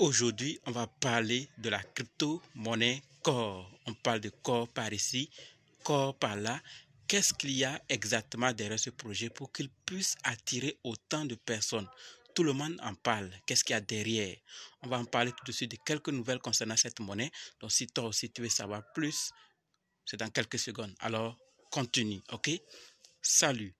Aujourd'hui, on va parler de la crypto-monnaie Core. On parle de Core par ici, Core par là. Qu'est-ce qu'il y a exactement derrière ce projet pour qu'il puisse attirer autant de personnes? Tout le monde en parle. Qu'est-ce qu'il y a derrière? On va en parler tout de suite de quelques nouvelles concernant cette monnaie. Donc, si toi aussi tu veux savoir plus, c'est dans quelques secondes. Alors, continue, ok? Salut!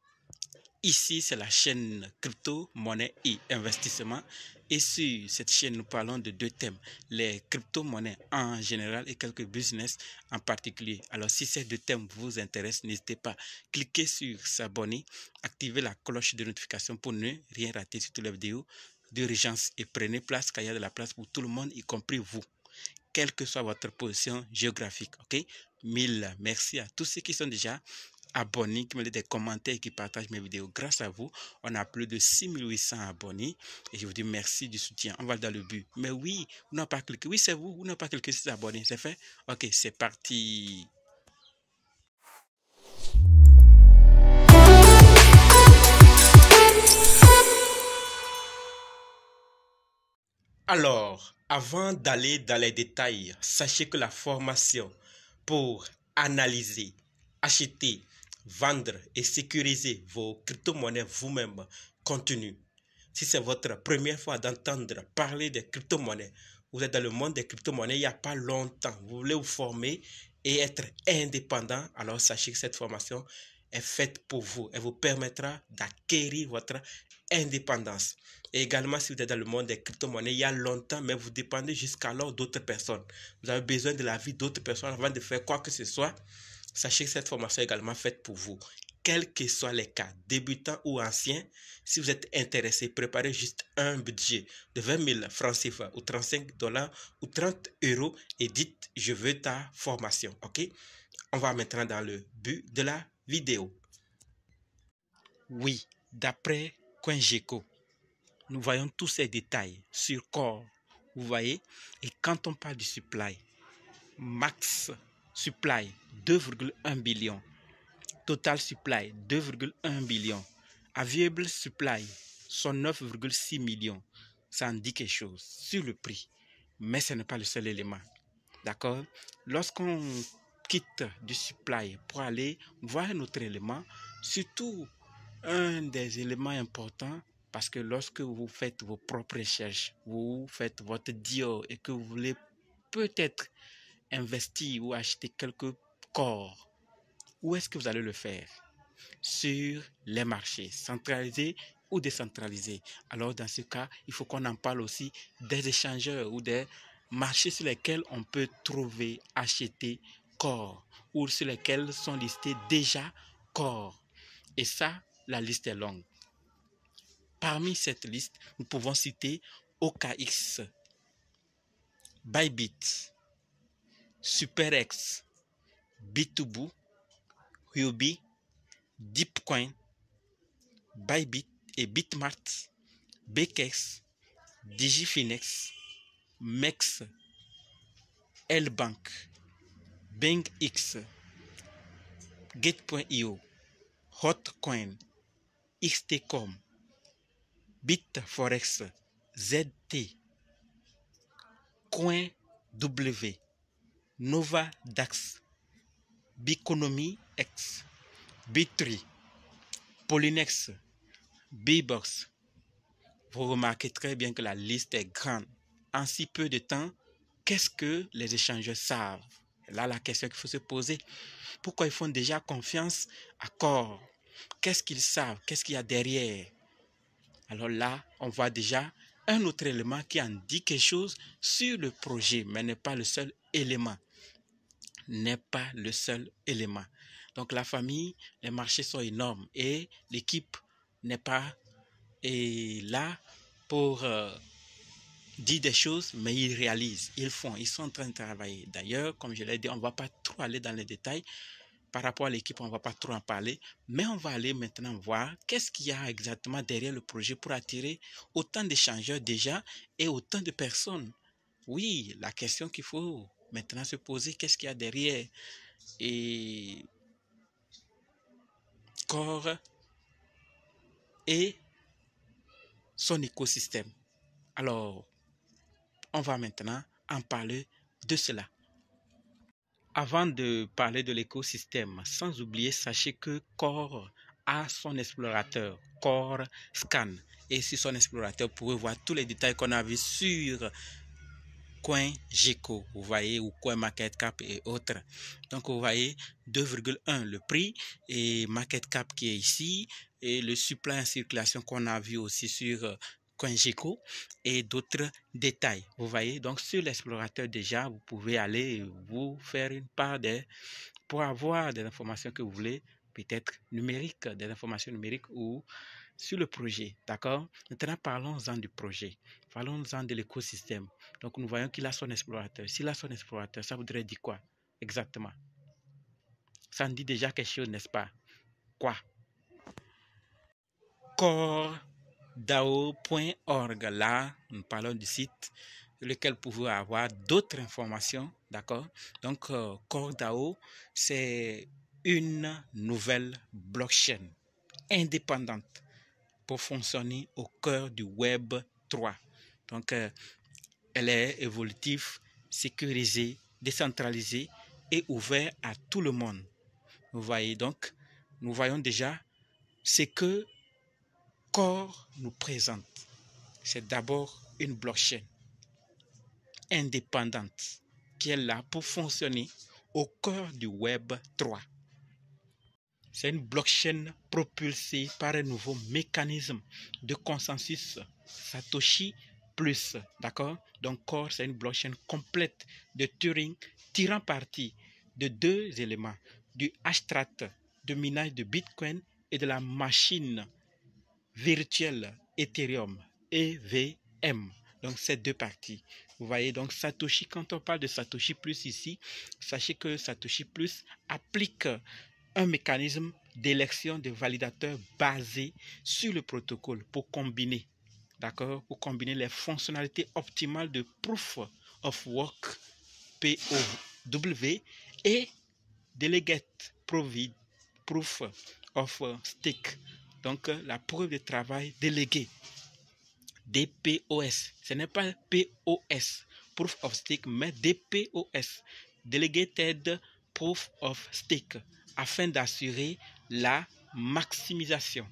Ici, c'est la chaîne crypto, monnaie et investissement. Et sur cette chaîne, nous parlons de deux thèmes, les crypto-monnaies en général et quelques business en particulier. Alors, si ces deux thèmes vous intéressent, n'hésitez pas à cliquer sur s'abonner, activer la cloche de notification pour ne rien rater sur toutes les vidéos d'urgence et prenez place car il y a de la place pour tout le monde, y compris vous, quelle que soit votre position géographique. Ok? Mille merci à tous ceux qui sont déjà abonnés, qui me laissent des commentaires et qui partagent mes vidéos. Grâce à vous, on a plus de 6800 abonnés et je vous dis merci du soutien. On va dans le but. Mais oui, vous n'avez pas cliqué. Oui, c'est vous, vous n'avez pas cliqué sur s'abonner. C'est fait? Ok, c'est parti. Alors, avant d'aller dans les détails, sachez que la formation pour analyser, acheter, vendre et sécuriser vos crypto-monnaies vous-même continue. Si c'est votre première fois d'entendre parler des crypto-monnaies, vous êtes dans le monde des crypto-monnaies il n'y a pas longtemps, vous voulez vous former et être indépendant, alors sachez que cette formation est faite pour vous. Elle vous permettra d'acquérir votre indépendance. Et également, si vous êtes dans le monde des crypto-monnaies il y a longtemps, mais vous dépendez jusqu'alors d'autres personnes. Vous avez besoin de l'avis d'autres personnes avant de faire quoi que ce soit. Sachez que cette formation est également faite pour vous. Quels que soient les cas, débutants ou anciens, si vous êtes intéressé, préparez juste un budget de 20 000 francs CFA ou 35 dollars ou 30 euros et dites je veux ta formation. Ok? On va maintenant dans le but de la vidéo. Oui, d'après CoinGecko, nous voyons tous ces détails sur Core. Vous voyez? Et quand on parle du supply, max supply 2,1 billion, total supply 2,1 billion, available supply 109,6 millions. Ça en dit quelque chose sur le prix, mais ce n'est pas le seul élément. D'accord? Lorsqu'on quitte du supply pour aller voir un autre élément, surtout un des éléments importants, parce que lorsque vous faites vos propres recherches, vous faites votre deal et que vous voulez peut-être investir ou acheter quelques corps, où est-ce que vous allez le faire? Sur les marchés, centralisés ou décentralisés. Alors dans ce cas, il faut qu'on en parle aussi des échangeurs ou des marchés sur lesquels on peut trouver, acheter corps ou sur lesquels sont listés déjà corps. Et ça, la liste est longue. Parmi cette liste, nous pouvons citer OKX, Bybit, SuperX, B2Boo, Huobi, Deepcoin, Bybit et Bitmart, BKX, Digifinex, MEX, Lbank, BingX, Gate.io, Hotcoin, XTCOM, Bitforex, ZT, CoinW, NovaDAX, Biconomy X, Bitree, Polynex, Bbox. Vous remarquez très bien que la liste est grande. En si peu de temps, qu'est-ce que les échangeurs savent? Là, la question qu'il faut se poser, pourquoi ils font déjà confiance à Core? Qu'est-ce qu'ils savent? Qu'est-ce qu'il y a derrière? Alors là, on voit déjà un autre élément qui en dit quelque chose sur le projet, mais n'est pas le seul élément. N'est pas le seul élément. Donc la famille, les marchés sont énormes et l'équipe n'est pas là pour dire des choses, mais ils réalisent, ils font, ils sont en train de travailler. D'ailleurs, comme je l'ai dit, on ne va pas trop aller dans les détails. Par rapport à l'équipe, on ne va pas trop en parler, mais on va aller maintenant voir qu'est-ce qu'il y a exactement derrière le projet pour attirer autant d'échangeurs déjà et autant de personnes. Oui, la question qu'il faut maintenant se poser, qu'est-ce qu'il y a derrière et Core et son écosystème. Alors, on va maintenant en parler de cela. Avant de parler de l'écosystème, sans oublier, sachez que Core a son explorateur, Core Scan. Et sur son explorateur, vous pouvez voir tous les détails qu'on a vus sur CoinGecko, vous voyez, ou CoinMarketCap et autres. Donc, vous voyez 2,1 le prix et MarketCap qui est ici et le supply en circulation qu'on a vu aussi sur CoinGecko et d'autres détails. Vous voyez, donc sur l'explorateur déjà, vous pouvez aller vous faire une part pour avoir des informations que vous voulez, peut-être numériques, des informations numériques ou sur le projet, d'accord? Maintenant, parlons-en du projet, parlons-en de l'écosystème. Donc, nous voyons qu'il a son explorateur. S'il a son explorateur, ça voudrait dire quoi exactement? Ça nous dit déjà quelque chose, n'est-ce pas? Quoi? CoreDAO.org, là, nous parlons du site sur lequel vous pouvez avoir d'autres informations, d'accord? Donc, CoreDAO, c'est une nouvelle blockchain indépendante pour fonctionner au cœur du Web 3. Donc, elle est évolutive, sécurisée, décentralisée et ouverte à tout le monde. Vous voyez donc, nous voyons déjà ce que Core nous présente. C'est d'abord une blockchain indépendante qui est là pour fonctionner au cœur du Web 3. C'est une blockchain propulsée par un nouveau mécanisme de consensus Satoshi Plus, d'accord? Donc Core, c'est une blockchain complète de Turing tirant parti de deux éléments, du hash-rate de minage de Bitcoin et de la machine virtuelle Ethereum, EVM. Donc ces deux parties. Vous voyez donc Satoshi, quand on parle de Satoshi Plus ici, sachez que Satoshi Plus applique un mécanisme d'élection de validateurs basé sur le protocole pour combiner, d'accord, pour combiner les fonctionnalités optimales de Proof of Work, POW, et Delegate Proof of Stake, donc la preuve de travail délégué, DPoS. Ce n'est pas POS, Proof of Stake, mais DPoS, Delegated Proof of Stake, afin d'assurer la maximisation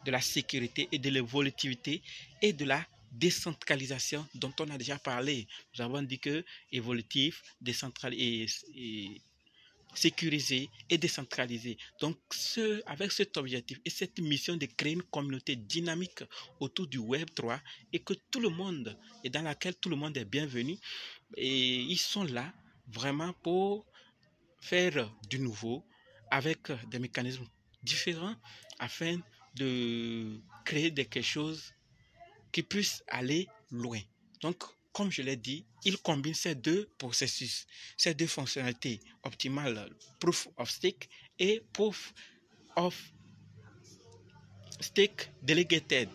de la sécurité et de l'évolutivité et de la décentralisation dont on a déjà parlé. Nous avons dit que évolutif, décentralisé et sécurisé et décentralisé. Donc, avec cet objectif et cette mission de créer une communauté dynamique autour du Web 3 et que tout le monde, et dans laquelle tout le monde est bienvenu, et ils sont là vraiment pour faire du nouveau avec des mécanismes différents afin de créer quelque chose qui puisse aller loin. Donc, comme je l'ai dit, il combine ces deux processus, ces deux fonctionnalités optimales, Proof of Stake et Proof of Stake Delegated.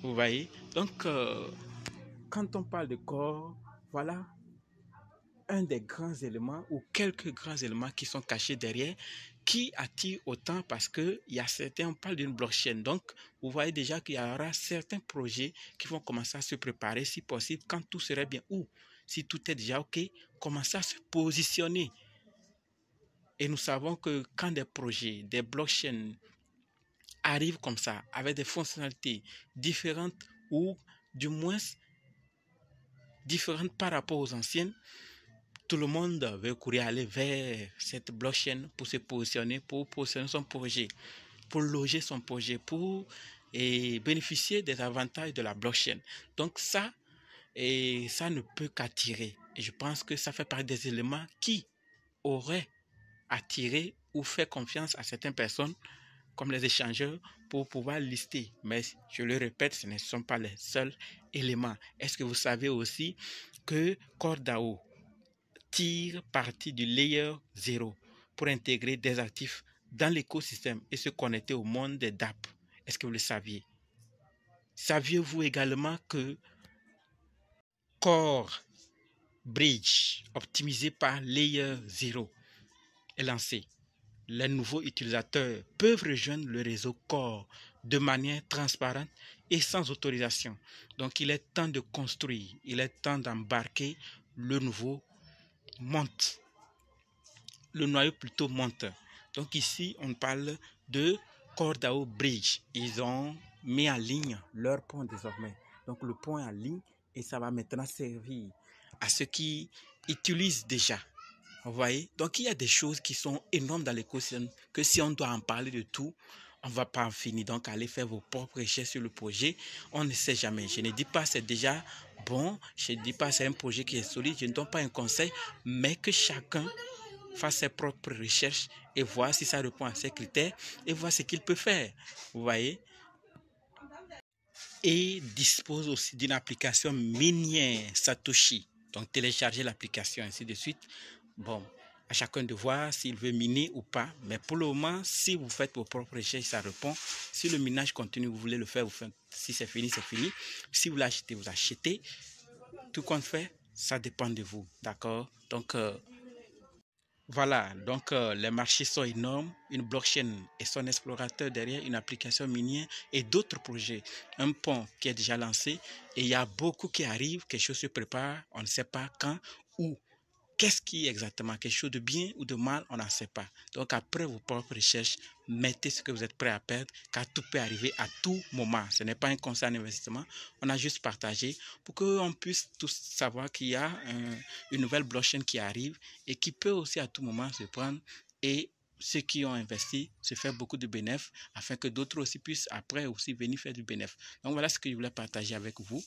Vous voyez? Donc, quand on parle de Core, voilà un des grands éléments ou quelques grands éléments qui sont cachés derrière, qui attire autant parce qu'il y a certains, on parle d'une blockchain. Donc, vous voyez déjà qu'il y aura certains projets qui vont commencer à se préparer, si possible, quand tout serait bien. Ou, si tout est déjà OK, commencer à se positionner. Et nous savons que quand des projets, des blockchains arrivent comme ça, avec des fonctionnalités différentes ou du moins différentes par rapport aux anciennes, tout le monde veut courir aller vers cette blockchain pour se positionner, pour positionner son projet, pour loger son projet, pour bénéficier des avantages de la blockchain. Donc ça ne peut qu'attirer. Et je pense que ça fait partie des éléments qui auraient attiré ou fait confiance à certaines personnes, comme les échangeurs, pour pouvoir lister. Mais je le répète, ce ne sont pas les seuls éléments. Est-ce que vous savez aussi que CoreDAO tire parti du layer 0 pour intégrer des actifs dans l'écosystème et se connecter au monde des DApp? Est-ce que vous le saviez? Saviez-vous également que Core Bridge, optimisé par layer 0, est lancé? les nouveaux utilisateurs peuvent rejoindre le réseau Core de manière transparente et sans autorisation. Donc, il est temps de construire, il est temps d'embarquer le nouveau monte. Le noyau plutôt monte. Donc, ici, on parle de Core DAO Bridge. Ils ont mis en ligne leur pont désormais. Donc, le pont est en ligne et ça va maintenant servir à ceux qui utilisent déjà. Vous voyez? Donc, il y a des choses qui sont énormes dans l'écosystème que si on doit en parler de tout, on ne va pas en finir. Donc, allez faire vos propres recherches sur le projet. On ne sait jamais. Je ne dis pas c'est déjà bon. Je ne dis pas c'est un projet qui est solide. Je ne donne pas un conseil, mais que chacun fasse ses propres recherches et voir si ça répond à ses critères et voir ce qu'il peut faire. Vous voyez? Et dispose aussi d'une application minière Satoshi. Donc, téléchargez l'application, ainsi de suite. Bon, à chacun de voir s'il veut miner ou pas. Mais pour le moment, si vous faites vos propres recherches, ça répond. Si le minage continue, vous voulez le faire, vous faites. Si c'est fini, c'est fini. Si vous l'achetez, vous achetez. Tout compte fait, ça dépend de vous. D'accord? Donc, voilà. Donc, les marchés sont énormes. Une blockchain et son explorateur derrière, une application minière et d'autres projets. Un pont qui est déjà lancé. Et il y a beaucoup qui arrivent. Quelque chose se prépare. On ne sait pas quand, où. Qu'est-ce qui est exactement quelque chose de bien ou de mal, on n'en sait pas. Donc, après vos propres recherches, mettez ce que vous êtes prêt à perdre, car tout peut arriver à tout moment. Ce n'est pas un conseil d'investissement. On a juste partagé pour qu'on puisse tous savoir qu'il y a une nouvelle blockchain qui arrive et qui peut aussi à tout moment se prendre et ceux qui ont investi se faire beaucoup de bénéfices afin que d'autres aussi puissent après aussi venir faire du bénéfice. Donc, voilà ce que je voulais partager avec vous.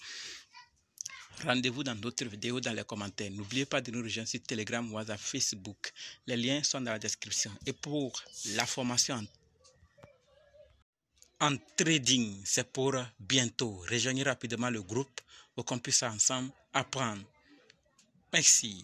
Rendez-vous dans d'autres vidéos dans les commentaires. N'oubliez pas de nous rejoindre sur Telegram, WhatsApp, Facebook. Les liens sont dans la description. Et pour la formation en trading, c'est pour bientôt. Rejoignez rapidement le groupe pour qu'on puisse ensemble apprendre. Merci.